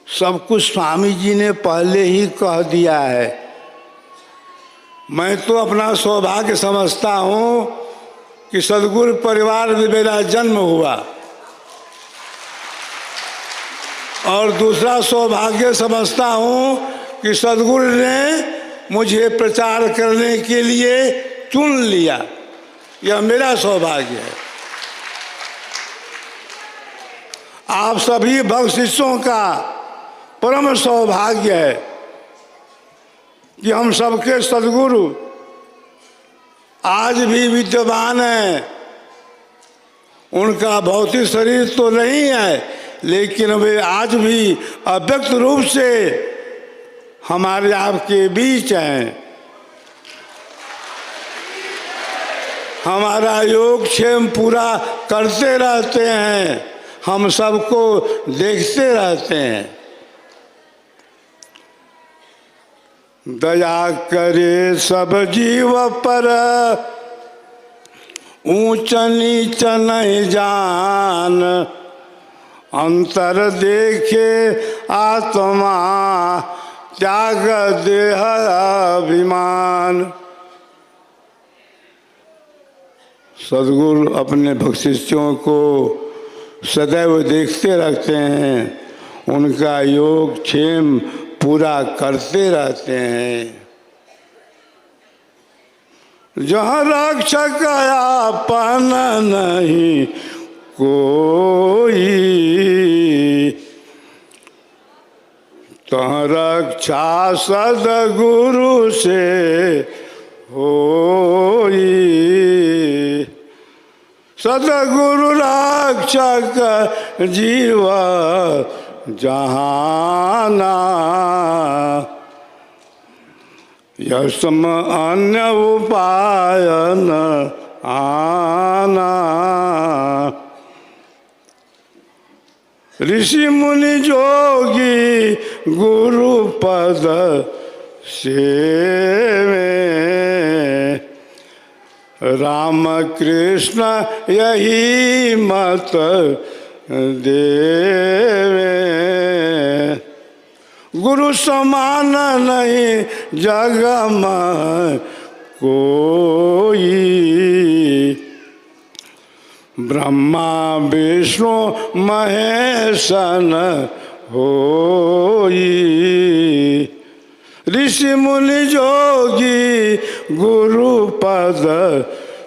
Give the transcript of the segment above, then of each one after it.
सब कुछ स्वामी जी ने पहले ही कह दिया है। मैं तो अपना सौभाग्य समझता हूँ कि सदगुरु परिवार में मेरा जन्म हुआ, और दूसरा सौभाग्य समझता हूँ कि सदगुरु ने मुझे प्रचार करने के लिए चुन लिया। यह मेरा सौभाग्य है। आप सभी भक्त शिष्यों का परम सौभाग्य है कि हम सबके सदगुरु आज भी विद्यमान हैं। उनका भौतिक शरीर तो नहीं है, लेकिन वे आज भी अव्यक्त रूप से हमारे आपके बीच हैं। हमारा योगक्षेम पूरा करते रहते हैं, हम सबको देखते रहते हैं। दया करे सब जीव पर, ऊंच नीच नहीं जान, अंतर देखे आत्मा, त्याग देह अभिमान। सदगुरु अपने भक्त शिष्यों को सदैव देखते रखते हैं, उनका योग क्षेम पूरा करते रहते हैं। जहाँ रक्षक आपन नहीं कोई, तहाँ रक्षा सदगुरु से होई। सदगुरु रक्षक जीव जहाना, यसम अन्य उपाय न आना। ऋषि मुनि जोगी गुरु पद सेवे, राम कृष्ण यही मत देवे। गुरु समान नहीं जग में कोई, ब्रह्मा विष्णु महेश न होई। ऋषि मुनि जोगी गुरु पद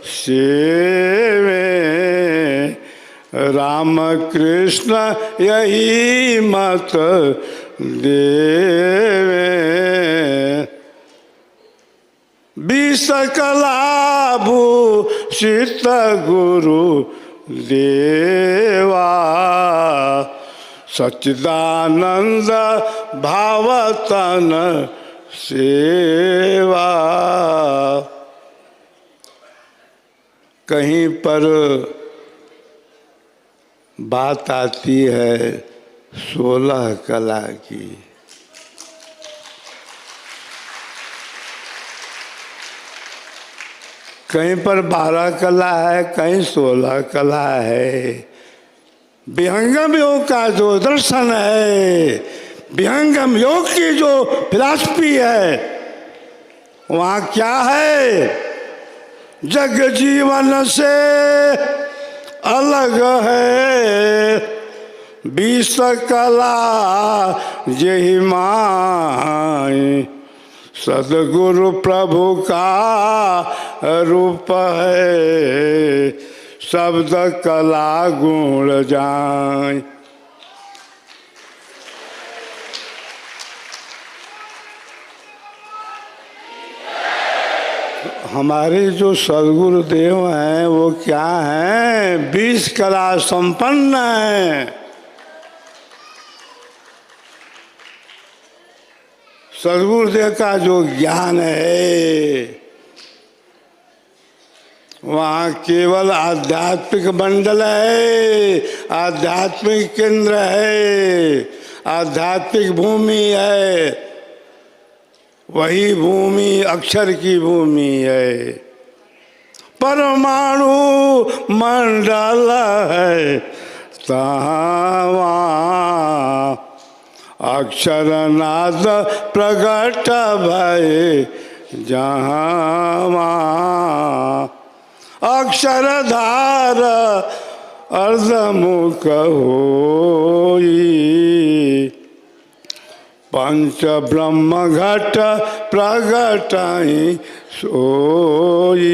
सेवे, राम कृष्ण यही मत देवे। विष कला भूषित गुरु देवा, सच्चिदानंद भावतन सेवा। कहीं पर बात आती है 16 कला की। कहीं पर 12 कला है, कहीं 16 कला है। विहंगम योग का जो दर्शन है, विहंगम योग की जो फिलॉसफी है, वहाँ क्या है? जग जीवन से अलग है 20 कला यही माई। सदगुरु प्रभु का रूप है, शब्द कला गुण जाए। हमारे जो सदगुरुदेव हैं वो क्या हैं? 20 कला संपन्न हैं। सदगुरुदेव का जो ज्ञान है, वहाँ केवल आध्यात्मिक मंडल है, आध्यात्मिक केंद्र है, आध्यात्मिक भूमि है। वही भूमि अक्षर की भूमि है। परमाणु मंडल है तहाँ, अक्षरनाद प्रगट भय जहाँ अक्षरधार अर्धमुख होई पंच ब्रह्म घट प्रगटाई सोई।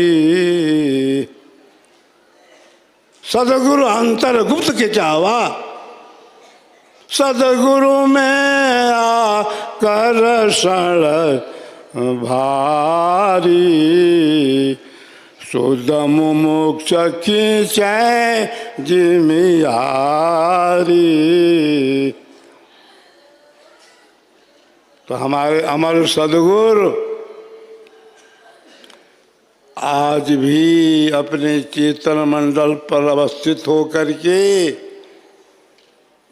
सदगुरु अंतर गुप्त के चावा सदगुरु में आकर शरण भारी शुद्ध मुमुक्ष खींचे जिमियारी। तो हमारे अमर सदगुरु आज भी अपने चेतन मंडल पर अवस्थित होकर के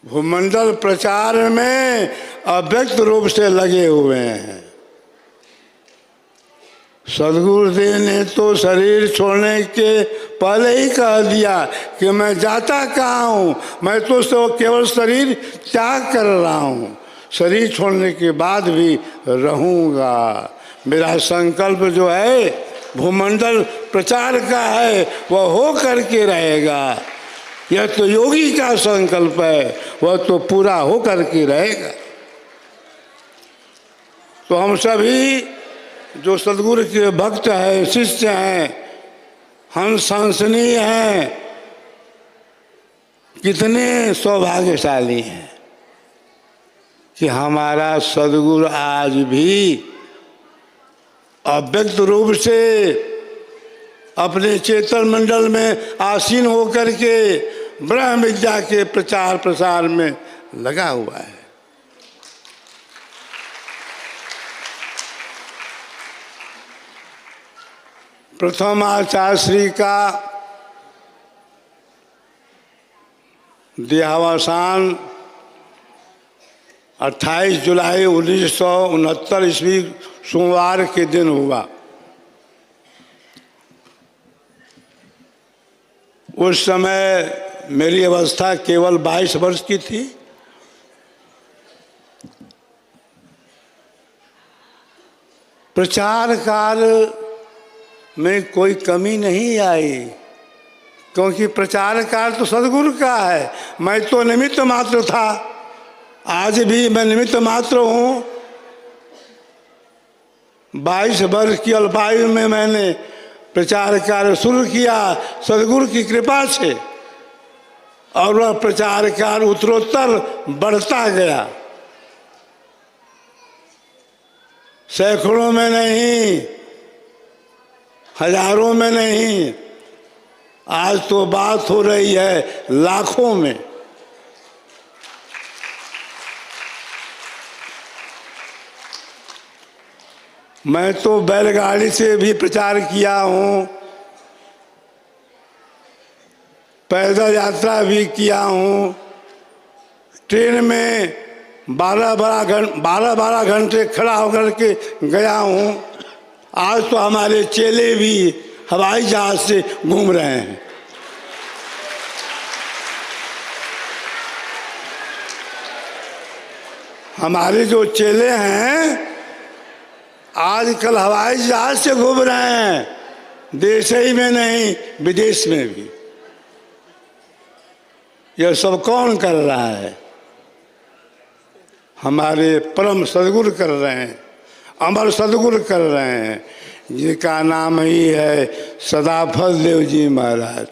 भूमंडल प्रचार में अव्यक्त रूप से लगे हुए हैं। सदगुरुदेव ने तो शरीर छोड़ने के पहले ही कह दिया कि मैं जाता कहाँ हूँ, मैं तो केवल शरीर त्याग कर रहा हूँ, शरीर छोड़ने के बाद भी रहूँगा। मेरा संकल्प जो है भूमंडल प्रचार का है, वह हो करके रहेगा। यह तो योगी का संकल्प है, वह तो पूरा हो करके रहेगा। तो हम सभी जो सदगुरु के भक्त हैं, शिष्य हैं, हंस हंसनीय हैं, कितने सौभाग्यशाली हैं कि हमारा सदगुरु आज भी अव्यक्त रूप से अपने चेतन मंडल में आसीन होकर के ब्रह्म विद्या के प्रचार प्रसार में लगा हुआ है। प्रथम आचार्य श्री का देहावसान 28 जुलाई 1969 ईस्वी सोमवार के दिन हुआ। उस समय मेरी अवस्था केवल 22 वर्ष की थी। प्रचार कार्य में कोई कमी नहीं आई, क्योंकि प्रचार कार्य तो सदगुरु का है, मैं तो निमित्त मात्र था। आज भी मैं निमित्त मात्र हूँ। 22 वर्ष की अल्पायु में मैंने प्रचार कार्य शुरू किया सदगुरु की कृपा से, और वह प्रचार कार्य उत्तरोत्तर बढ़ता गया। सैकड़ों में नहीं, हजारों में नहीं, आज तो बात हो रही है लाखों में। मैं तो बैलगाड़ी से भी प्रचार किया हूँ, पैदल यात्रा भी किया हूँ, ट्रेन में 12 घंटे खड़ा होकर के गया हूँ। आज तो हमारे चेले भी हवाई जहाज से घूम रहे हैं। हमारे जो चेले हैं आजकल हवाई जहाज से घूम रहे हैं, देश ही में नहीं विदेश में भी। यह सब कौन कर रहा है? हमारे परम सदगुरु कर रहे हैं, अमर सदगुरु कर रहे हैं, जिनका नाम ही है सदाफल देव जी महाराज।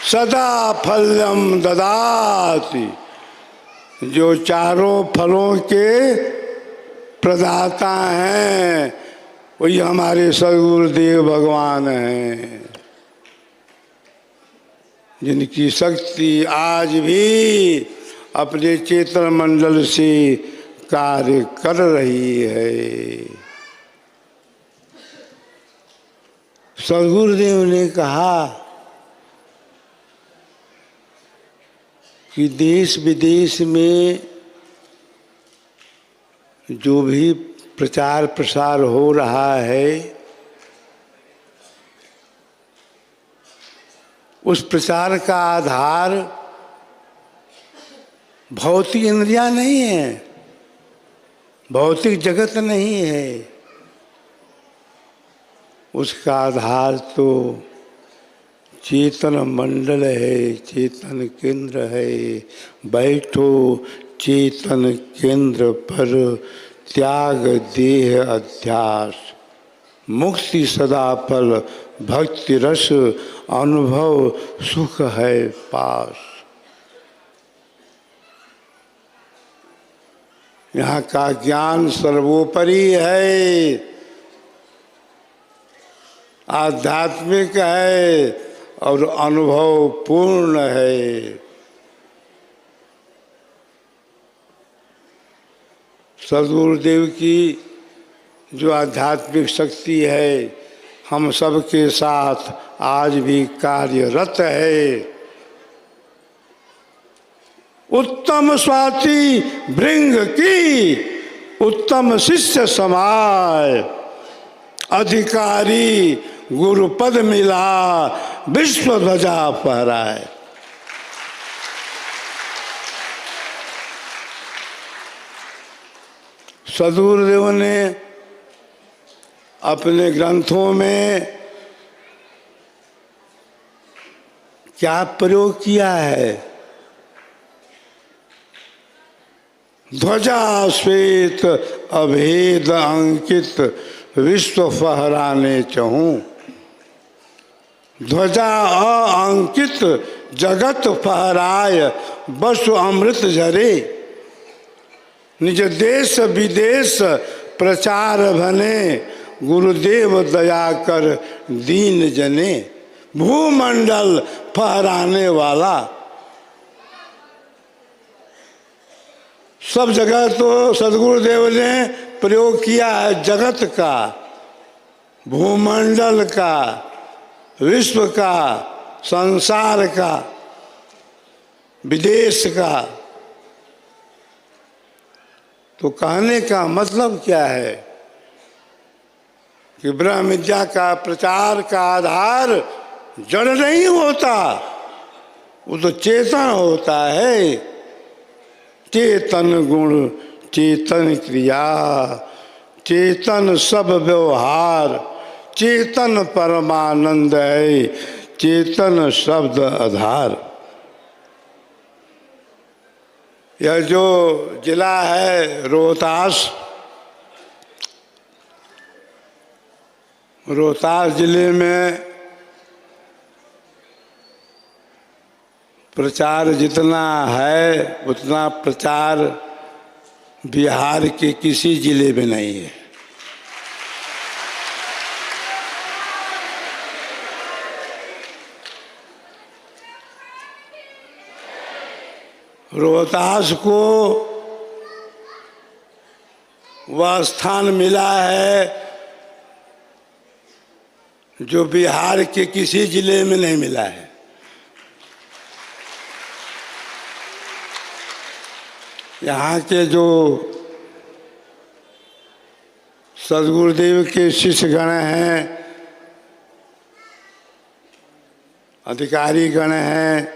सदा फल्यम ददाति, जो चारों फलों के प्रदाता हैं, वही हमारे सदगुरुदेव भगवान हैं, जिनकी शक्ति आज भी अपने चेतन मंडल से कार्य कर रही है। सदगुरुदेव ने कहा कि देश विदेश में जो भी प्रचार प्रसार हो रहा है, उस प्रचार का आधार भौतिक इंद्रियां नहीं है, भौतिक जगत नहीं है। उसका आधार तो चेतन मंडल है, चेतन केंद्र है। बैठो चेतन केंद्र पर, त्याग देह अध्यास, मुक्ति सदा फल भक्ति रस, अनुभव सुख है पास। यहाँ का ज्ञान सर्वोपरि है, आध्यात्मिक है और अनुभव पूर्ण है। सद्गुरुदेव की जो आध्यात्मिक शक्ति है हम सबके साथ आज भी कार्यरत है। उत्तम स्वाति भृंग की उत्तम शिष्य समाय, अधिकारी गुरुपद मिला विश्व ध्वजा फहराए। सद्गुरुदेव ने अपने ग्रंथों में क्या प्रयोग किया है? ध्वजा श्वेत अभेद अंकित विश्व फहराने चहूँ। ध्वजा अंकित जगत फहराय, बसु अमृत झरे। निज देश विदेश प्रचार भने, गुरुदेव दया कर दीन जने। भूमंडल फहराने वाला, सब जगह तो सद्गुरुदेव ने प्रयोग किया है। जगत का, भूमंडल का, विश्व का, संसार का, विदेश का। तो कहने का मतलब क्या है कि ब्रह्म विद्या का प्रचार का आधार जड़ नहीं होता, वो तो चेतन होता है। चेतन गुण, चेतन क्रिया, चेतन सब व्यवहार, चेतन परमानंद है, चेतन शब्द आधार। यह जो जिला है रोहतास, रोहतास जिले में प्रचार जितना है उतना प्रचार बिहार के किसी जिले में नहीं है। रोहतास को वह स्थान मिला है जो बिहार के किसी जिले में नहीं मिला है। यहाँ के जो सद्गुरुदेव के शिष्यगण हैं, अधिकारी गण हैं,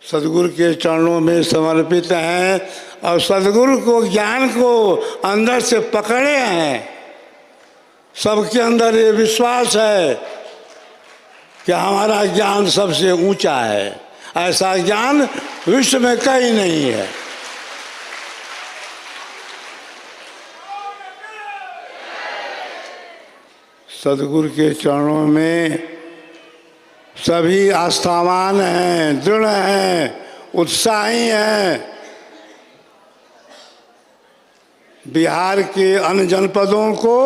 सद्गुरु के चरणों में समर्पित हैं और सद्गुरु को ज्ञान को अंदर से पकड़े हैं। सबके अंदर ये विश्वास है कि हमारा ज्ञान सबसे ऊंचा है। ऐसा ज्ञान विश्व में कहीं नहीं है। सद्गुरु के चरणों में सभी आस्थावान हैं, दृढ़ हैं, उत्साही हैं। बिहार के अन्य जनपदों को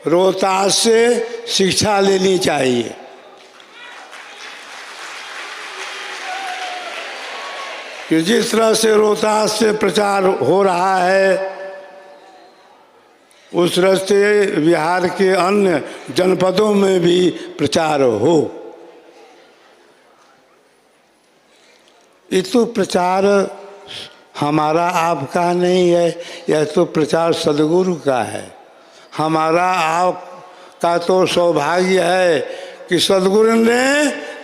रोहतास से शिक्षा लेनी चाहिए। कि जिस तरह से रोहतास से प्रचार हो रहा है उस तरह से बिहार के अन्य जनपदों में भी प्रचार हो। ये तो प्रचार हमारा आपका नहीं है, यह तो प्रचार सद्गुरु का है। हमारा आपका तो सौभाग्य है कि सद्गुरु ने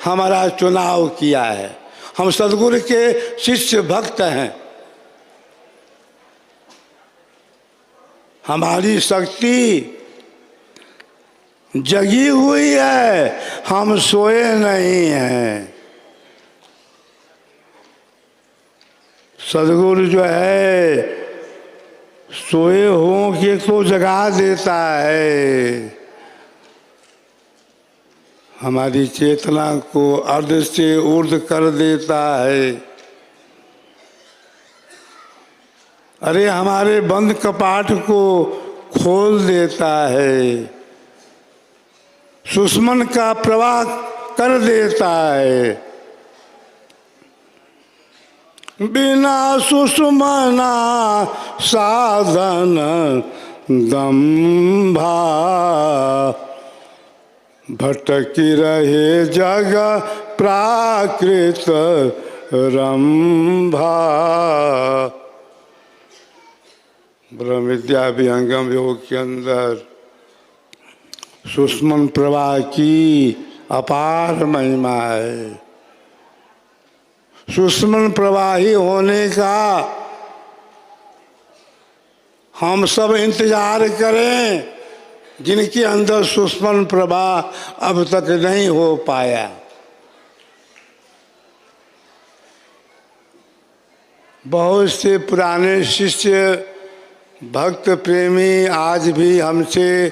हमारा चुनाव किया है हम सद्गुरु के शिष्य भक्त हैं। हमारी शक्ति जगी हुई है, हम सोए नहीं हैं। सद्गुरु जो है सोए हो के तो जगा देता है, हमारी चेतना को अर्ध से ऊर्ध्व कर देता है। अरे हमारे बंद कपाट को खोल देता है, सुषमन का प्रवाह कर देता है। बिना सुषमना साधन दम्भा, भटकी रहे जग प्राकृत रंभा। ब्रह्म विद्या विहंगम योग के अंदर सुषमन प्रवाह की अपार महिमा है। सुषमन प्रवाही होने का हम सब इंतजार करें, जिनके अंदर सुषमन प्रवाह अब तक नहीं हो पाया। बहुत से पुराने शिष्य भक्त प्रेमी आज भी हमसे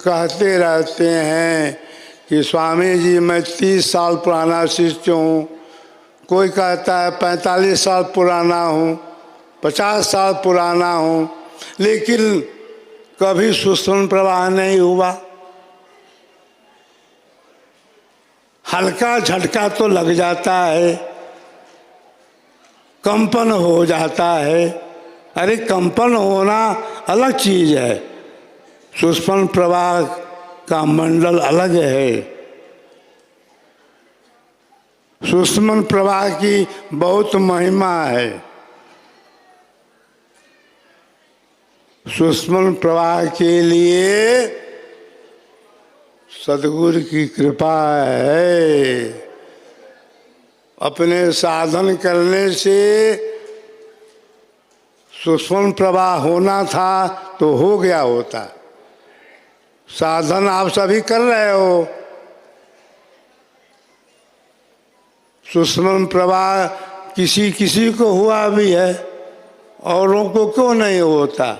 कहते रहते हैं कि स्वामी जी मैं 30 साल पुराना शिष्य हूँ, कोई कहता है 45 साल पुराना हूँ, 50 साल पुराना हूँ, लेकिन कभी सुषमन प्रवाह नहीं हुआ। हल्का झटका तो लग जाता है, कंपन हो जाता है। अरे कंपन होना अलग चीज है, सुषमन प्रवाह का मंडल अलग है। सुषमन प्रवाह की बहुत महिमा है। सुषमन प्रवाह के लिए सद्गुरु की कृपा है। अपने साधन करने से सुषमन प्रवाह होना था तो हो गया होता। साधन आप सभी कर रहे हो, सुषमन प्रवाह किसी किसी को हुआ भी है, औरों को क्यों नहीं होता।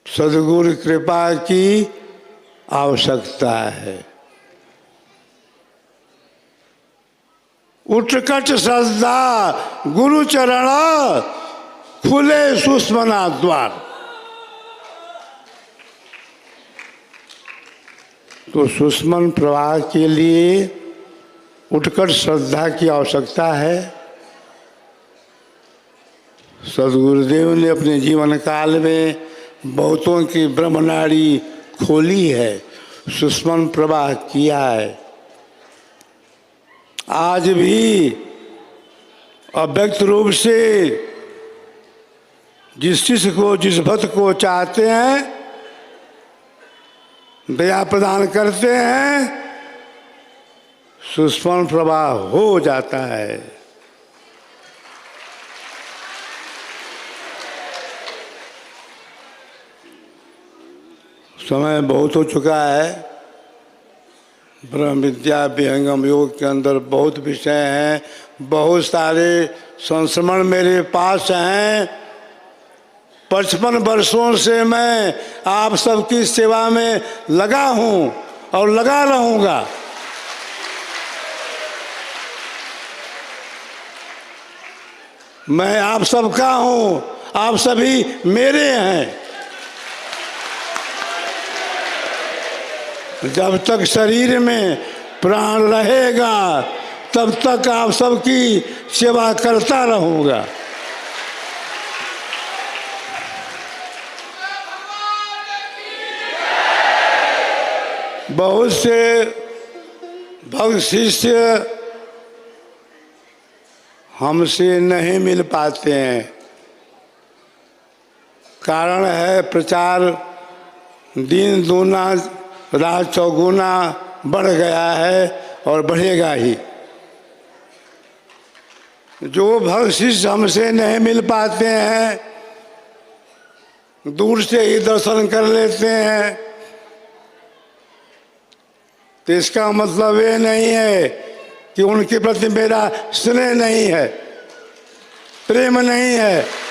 सद्गुरु कृपा की आवश्यकता है। उत्कट श्रद्धा गुरु चरण, खुले सुषमना द्वार। तो सुषमन प्रवाह के लिए उत्कट श्रद्धा की आवश्यकता है। सद्गुरुदेव ने अपने जीवन काल में बहुतों की ब्रह्मनाड़ी खोली है, सुषमन प्रवाह किया है। आज भी अव्यक्त रूप से जिस शिष्य को, जिस भक्त को चाहते हैं, दया प्रदान करते हैं, सुषमन प्रवाह हो जाता है। समय बहुत हो चुका है। ब्रह्म विद्या विहंगम योग के अंदर बहुत विषय हैं, बहुत सारे संस्मरण मेरे पास हैं। 55 वर्षों से मैं आप सबकी सेवा में लगा हूं और लगा रहूंगा। मैं आप सबका हूं, आप सभी मेरे हैं। जब तक शरीर में प्राण रहेगा तब तक आप सबकी सेवा करता रहूंगा। बहुत से भक्त शिष्य हमसे नहीं मिल पाते हैं। कारण है प्रचार दिन दूना रात चौगुना बढ़ गया है और बढ़ेगा ही। जो भक्त शिष्य हमसे नहीं मिल पाते हैं, दूर से ही दर्शन कर लेते हैं, तो इसका मतलब ये नहीं है कि उनके प्रति मेरा स्नेह नहीं है, प्रेम नहीं है।